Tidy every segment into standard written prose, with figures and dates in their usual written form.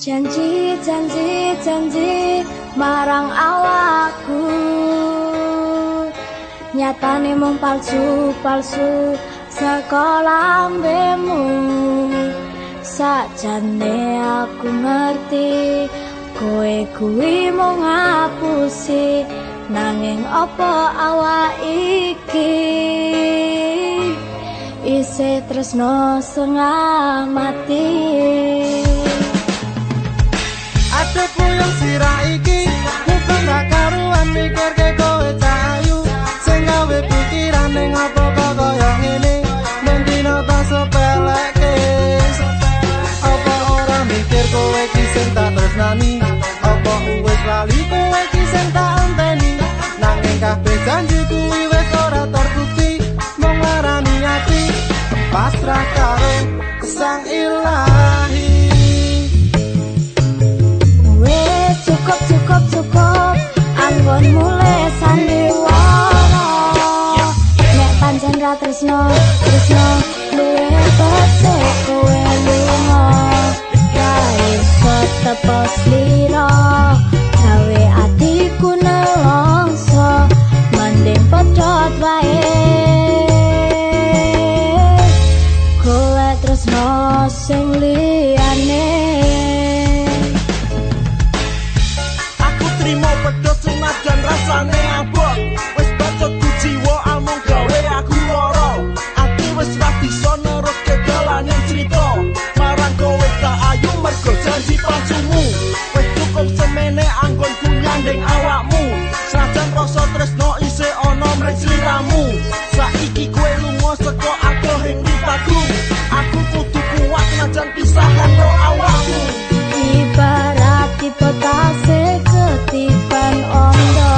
Janji, janji, janji marang awakku, nyatane mung palsu, palsu saka lambemu. Sakjane aku ngerti kowe kuwi mung ngapusi, nanging apa awak iki isih tresno setengah mati. Adekku yang sirah iki muga gak karuan mikirke kowe cahayu, sing gawe pikiran ning apa kok kaya ngene, mendino tak sepeleke. Apa ora mikir kowe iki sing tak tresnani, apa wis lali kowe iki sing tak enteni, nanging kabeh janji kuwi wis ora terbukti, mung larani ati pasrah karo Sang Ilahi. Cukup, cukup, cukup, anggon mulai sandiwara. Nek pancen ra tresno, tresno duwe becik kowe lunga. Ra iso tepos lira, gawe atiku nelongso, mending pedhot wae. Kowe tresno sing liyane. Trimo pedhot senajan rasane abot, wis bacotku jiwa amung gawe aku lara. Ati wis ra bisa neruske dalane crita, marang kowe gak ayu mergo janji palsumu. Wis cukup semene anggonku nyanding awakmu, senajan rasa tresno isih ana mrih sliramu. Saiki kowe lunga saka adohing mripatku, aku kudu kuat senajan pisahan karo awakmu. Ibarat dipotase ketiban ondo,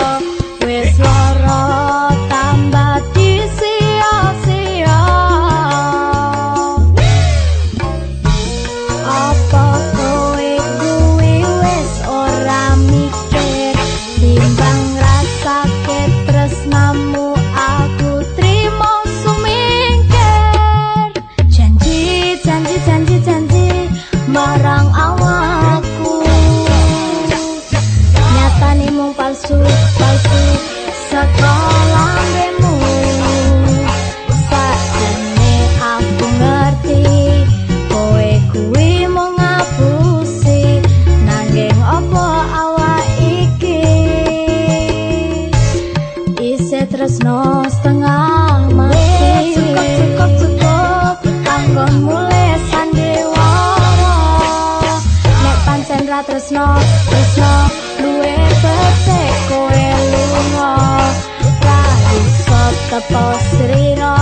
wis lara tambah disia-sia. Apa kowe kuwi wis ora mikir, timbang rasake tresnamu aku trimo sumingkir. Janji, janji, janji, janji marang awakku, nyatane mung palsu, palsu saka lambemu. Sakjane aku ngerti kowe kuwi mung ngapusi, nanging apa awak iki isih tresno setengah mati. Cukup, cukup, cukup, anggon mulai sandiwara. Nek pancen ra tresno, tresno duwe becik kowe lunga. Ra iso tepos rira,